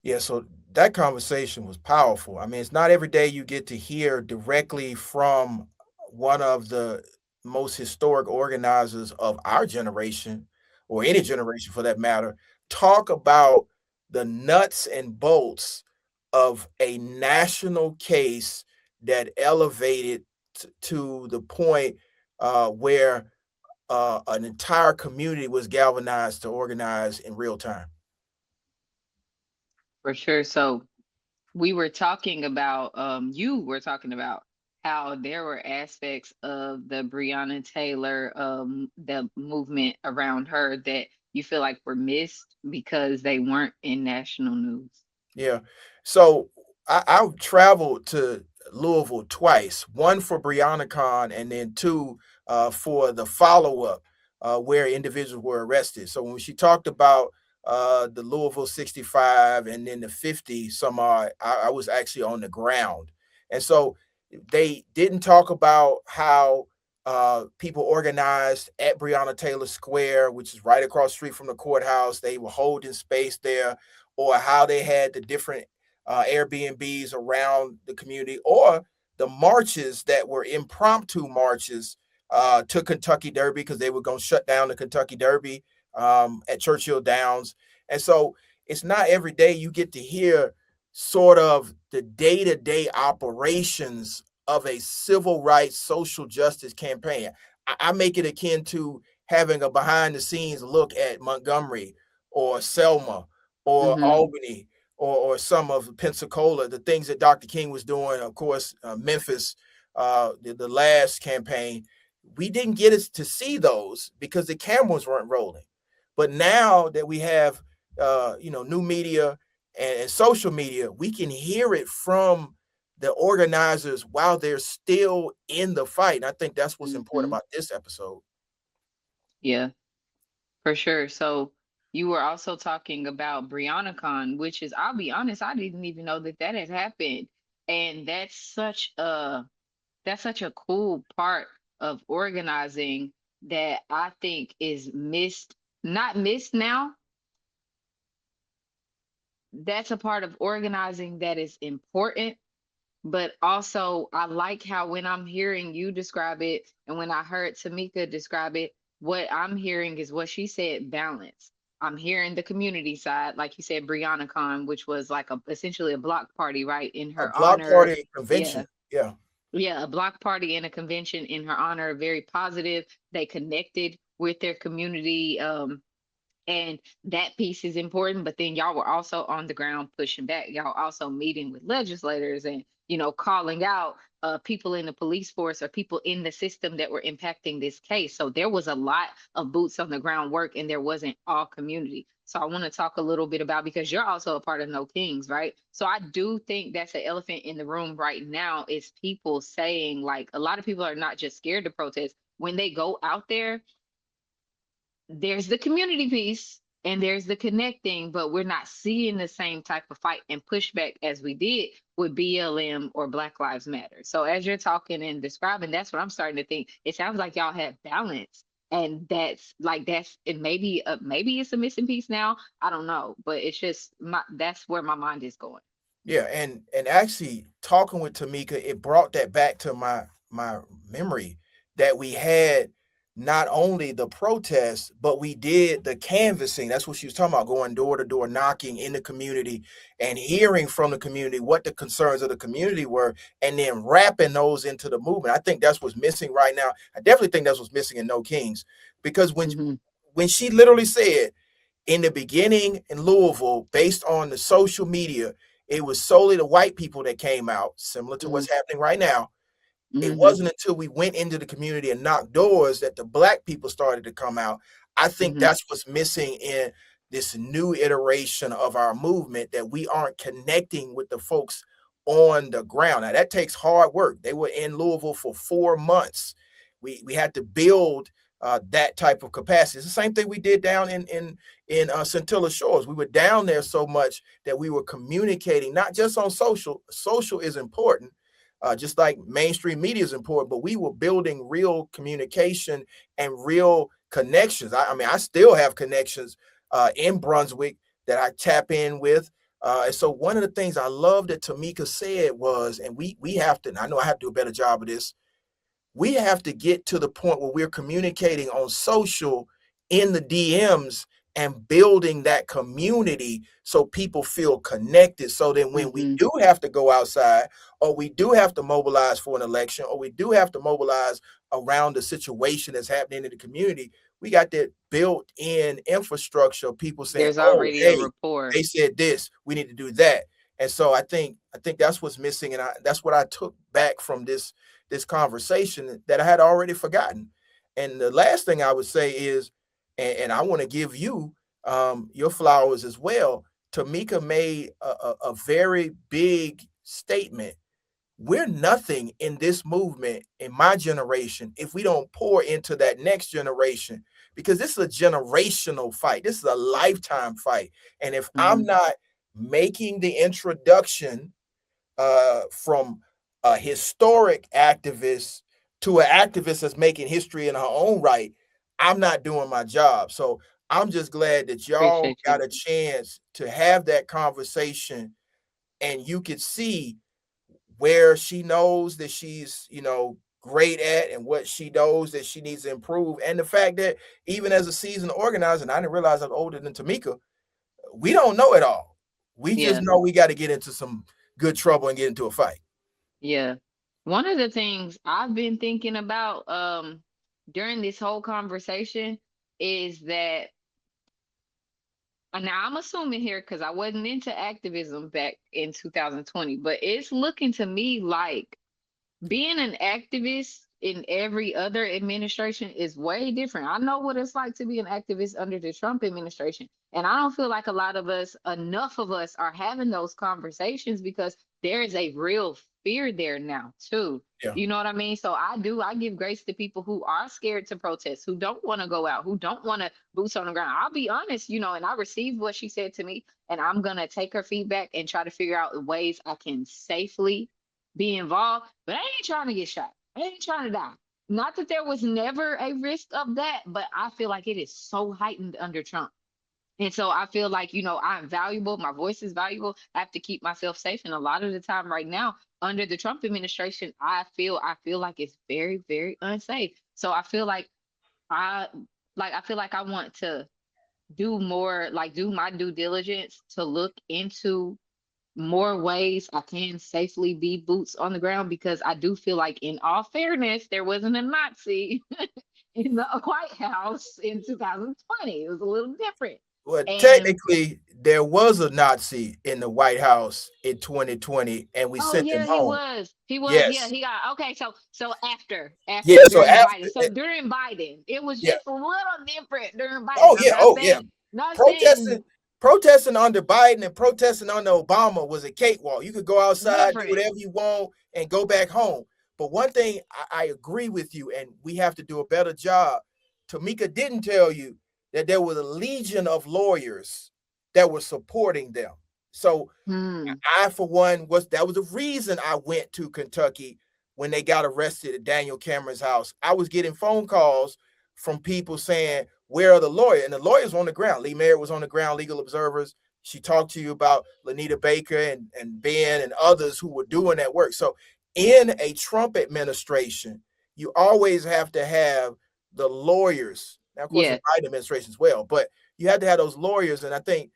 Yeah, so that conversation was powerful. I mean, it's not every day you get to hear directly from one of the most historic organizers of our generation, or any generation for that matter, talk about the nuts and bolts of a national case that elevated to the point where an entire community was galvanized to organize in real time. For sure. So we were talking about you were talking about how there were aspects of the Breonna Taylor the movement around her that you feel like were missed because they weren't in national news. Yeah. So I traveled to Louisville twice, one for BriannaCon and then two for the follow up where individuals were arrested. So when she talked about the Louisville 65 and then the 50 some odd, I was actually on the ground. And so they didn't talk about how people organized at Breonna Taylor Square, which is right across the street from the courthouse. They were holding space there, or how they had the different Airbnbs around the community, or the marches that were impromptu marches to Kentucky Derby because they were going to shut down the Kentucky Derby at Churchill Downs. And so it's not every day you get to hear sort of the day to day operations of a civil rights social justice campaign. I make it akin to having a behind the scenes look at Montgomery or Selma or Mm-hmm. Albany or some of Pensacola, the things that Dr. King was doing, of course, Memphis, the last campaign. We didn't get to see those because the cameras weren't rolling. But now that we have, new media and social media, we can hear it from the organizers while they're still in the fight. And I think that's what's important Mm-hmm. about this episode. Yeah, for sure. So you were also talking about BriannaCon, which is, I'll be honest, I didn't even know that that had happened, and that's such a cool part of organizing that I think is missed, not missed now. That's a part of organizing that is important, but also I like how when I'm hearing you describe it and when I heard Tamika describe it, what I'm hearing is what she said, balance. I'm hearing the community side, like you said, BriannaCon, which was like a essentially a block party, right, in A her block honor. party convention. Yeah, Yeah. yeah, a block party and a convention in her honor, very positive. They connected with their community. And that piece is important, but then y'all were also on the ground pushing back. Y'all also meeting with legislators and, calling out people in the police force or people in the system that were impacting this case. So there was a lot of boots on the ground work, and there wasn't all community. So I want to talk a little bit about, because you're also a part of No Kings, right? So I do think that's an elephant in the room right now, is people saying, like, a lot of people are not just scared to protest. When they go out there, there's the community piece and there's the connecting, but we're not seeing the same type of fight and pushback as we did with BLM or Black Lives Matter. So as you're talking and describing, that's what I'm starting to think. It sounds like y'all have balance. And that's and maybe it's a missing piece now. I don't know, but it's just that's where my mind is going. Yeah, and actually talking with Tamika, it brought that back to my memory that we had not only the protests, but we did the canvassing. That's what she was talking about, going door to door, knocking in the community and hearing from the community what the concerns of the community were, and then wrapping those into the movement. I think that's what's missing right now. I definitely think that's what's missing in No Kings, because Hmm. when she literally said in the beginning in Louisville, based on the social media, it was solely the white people that came out, similar to what's happening right now. It Hmm. wasn't until we went into the community and knocked doors that the black people started to come out. I think Hmm. that's what's missing in this new iteration of our movement, that we aren't connecting with the folks on the ground. Now that takes hard work. They were in Louisville for 4 months. We had to build that type of capacity. It's the same thing we did down in Centilla Shores. We were down there so much that we were communicating not just on social. Social is important, just like mainstream media is important, but we were building real communication and real connections. I mean, I still have connections in Brunswick that I tap in with. And so one of the things I love that Tamika said was, and we have to, and I know I have to do a better job of this, we have to get to the point where we're communicating on social in the DMs and building that community so people feel connected. So then when we Hmm. do have to go outside, or we do have to mobilize for an election, or we do have to mobilize around the situation that's happening in the community, we got that built in infrastructure of people saying, There's oh, already a hey, rapport. they said this, we need to do that. And so I think that's what's missing. And that's what I took back from this conversation that I had already forgotten. And the last thing I would say is, and I want to give you your flowers as well. Tamika made a very big statement. We're nothing in this movement in my generation if we don't pour into that next generation, because this is a generational fight. This is a lifetime fight. And if I'm Hmm. not making the introduction from a historic activist to an activist that's making history in her own right, I'm not doing my job. So I'm just glad that y'all Appreciate you. got a chance to have that conversation, and you could see where she knows that she's, great at, and what she knows that she needs to improve. And the fact that even as a seasoned organizer, and I didn't realize I'm older than Tamika, we don't know it all. We just Yeah. know we got to get into some good trouble and get into a fight. Yeah. One of the things I've been thinking about during this whole conversation is that, now I'm assuming here because I wasn't into activism back in 2020, but it's looking to me like being an activist in every other administration is way different. I know what it's like to be an activist under the Trump administration. And I don't feel like a lot of us, enough of us, are having those conversations because there is a real fear there now, too. Yeah. You know what I mean? So I give grace to people who are scared to protest, who don't want to go out, who don't want to boots on the ground. I'll be honest, and I received what she said to me, and I'm going to take her feedback and try to figure out ways I can safely be involved, but I ain't trying to get shot. I ain't trying to die. Not that there was never a risk of that, but I feel like it is so heightened under Trump. And so I feel like, I'm valuable. My voice is valuable. I have to keep myself safe. And a lot of the time right now, under the Trump administration, I feel like it's very, very unsafe. So I I feel like I want to do more, like do my due diligence to look into more ways I can safely be boots on the ground, because I do feel like, in all fairness, there wasn't a Nazi in the White House in 2020. It was a little different. Well, And technically, there was a Nazi in the White House in 2020, and we oh sent him yeah, he home. was. He was. Yeah, Yes. he got okay. So Yeah. after So during after Biden. So that, during Biden, it was yeah. just a little different during Biden. Oh I'm yeah. not Oh yeah. saying not Protesting, saying protesting under Biden and protesting under Obama was a cakewalk. You could go outside, do different. whatever you want, and go back home. But one thing I agree with you, and we have to do a better job. Tamika didn't tell you that there was a legion of lawyers that were supporting them. So Hmm. I, for one, was the reason I went to Kentucky when they got arrested at Daniel Cameron's house. I was getting phone calls from people saying, "Where are the lawyers?" And the lawyers were on the ground. Lee Merritt was on the ground, legal observers. She talked to you about Lanita Baker and Ben and others who were doing that work. So in a Trump administration, you always have to have the lawyers. Now, of course, in Yeah. Biden administration as well, but you have to have those lawyers. And I think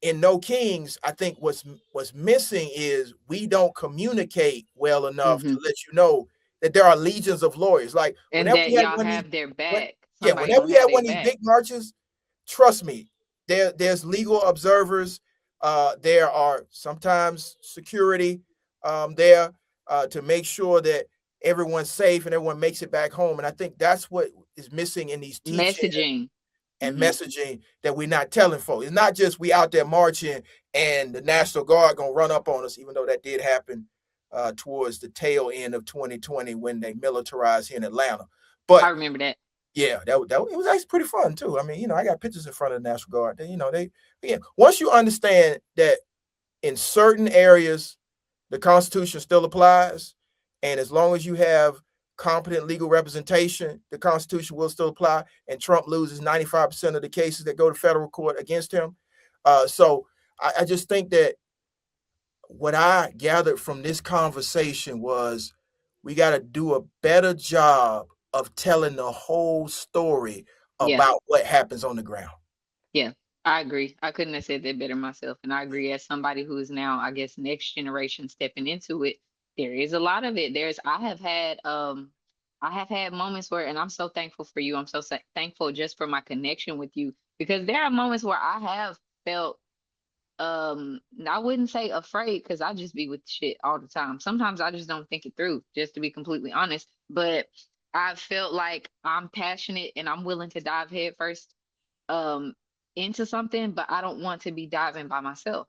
in No Kings, I think what's missing is we don't communicate well enough Hmm. to let you know that there are legions of lawyers. Like And whenever that we had y'all one of these, have their when back. yeah, Somebody whenever gonna we have had their one of these back. big marches, trust me, there's legal observers. There are sometimes security there to make sure that everyone's safe and everyone makes it back home. And I think that's what is missing in these teachings Messaging. and Hmm. messaging that we're not telling folks. It's not just we out there marching and the National Guard gonna run up on us, even though that did happen towards the tail end of 2020 when they militarized here in Atlanta. I But remember that. yeah, that it was actually pretty fun too. I mean, I got pictures in front of the National Guard. They again, once you understand that in certain areas the Constitution still applies. And as long as you have competent legal representation, the Constitution will still apply. And Trump loses 95% of the cases that go to federal court against him. So I just think that what I gathered from this conversation was we got to do a better job of telling the whole story Yeah. about what happens on the ground. Yeah, I agree. I couldn't have said that better myself. And I agree as somebody who is now, I guess, next generation stepping into it, there is a lot of it. I have had moments where, and I'm so thankful for you. I'm so thankful just for my connection with you, because there are moments where I have felt I wouldn't say afraid, because I just be with shit all the time. Sometimes I just don't think it through, just to be completely honest. But I felt like I'm passionate and I'm willing to dive head first um into something, but I don't want to be diving by myself.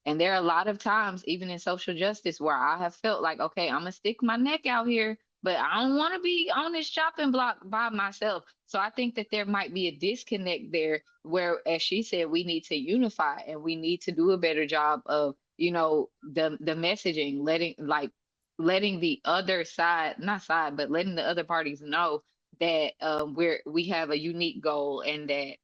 And there are a lot of times, even in social justice, where I have felt like, okay, I'm gonna stick my neck out here, but I don't want to be on this chopping block by myself. So I think that there might be a disconnect there where, as she said, we need to unify and we need to do a better job of, the messaging, letting the other side, not side, but letting the other parties know that we have a unique goal, and that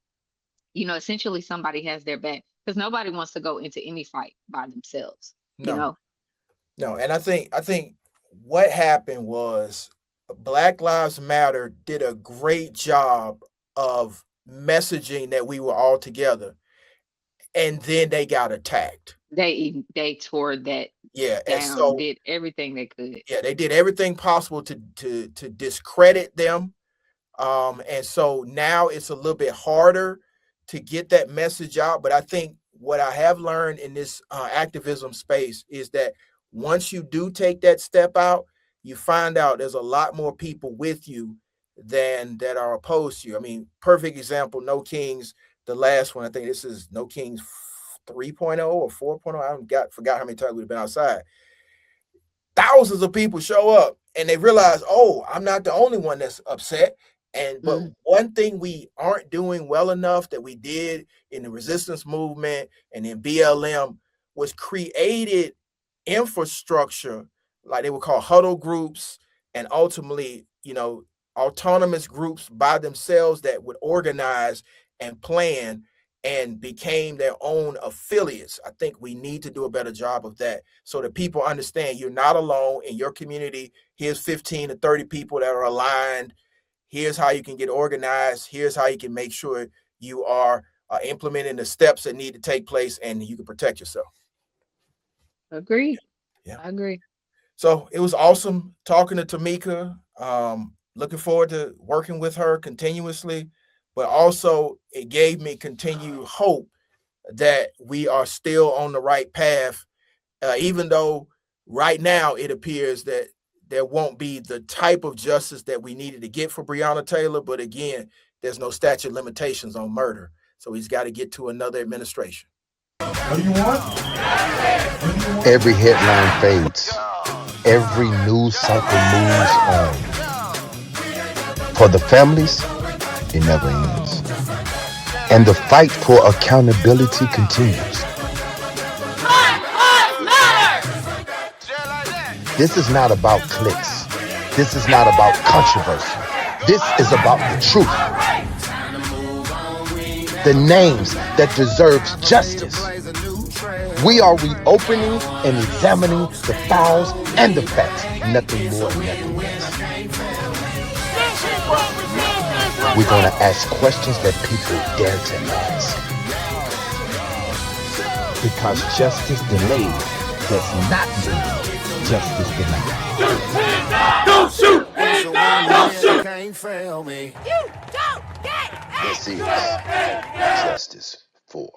essentially somebody has their back, because nobody wants to go into any fight by themselves, you No, know? no, and I think what happened was Black Lives Matter did a great job of messaging that we were all together, and then they got attacked. They tore that Yeah, and down, so did everything they could. yeah, they did everything possible to discredit them. And so now it's a little bit harder to get that message out. But I think what I have learned in this activism space is that once you do take that step out, you find out there's a lot more people with you than that are opposed to you. I mean, perfect example, No Kings, the last one. I think this is No Kings 3.0 or 4.0. I haven't forgot how many times we've been outside. Thousands of people show up and they realize, oh, I'm not the only one that's upset. And but Mm, one thing we aren't doing well enough that we did in the resistance movement and in BLM was created infrastructure, like they would call huddle groups, and ultimately, autonomous groups by themselves that would organize and plan and became their own affiliates. I think we need to do a better job of that so that people understand you're not alone in your community. Here's 15 to 30 people that are aligned. Here's how you can get organized. Here's how you can make sure you are implementing the steps that need to take place and you can protect yourself. agreed. Yeah. I agree. So it was awesome talking to Tamika. Looking forward to working with her continuously, but also it gave me continued hope that we are still on the right path, even though right now it appears that there won't be the type of justice that we needed to get for Breonna Taylor. But again, there's no statute of limitations on murder. So he's got to get to another administration. What do you want? Every headline fades. Every news cycle moves on. For the families, it never ends. And the fight for accountability continues. This is not about clicks. This is not about controversy. This is about the truth. The names that deserves justice. We are reopening and examining the files and the facts. Nothing more, nothing less. We're going to ask questions that people dare to ask. Because justice delayed does not mean justice denied. Don't shoot! Don't shoot! Can't fail me. This is Justice for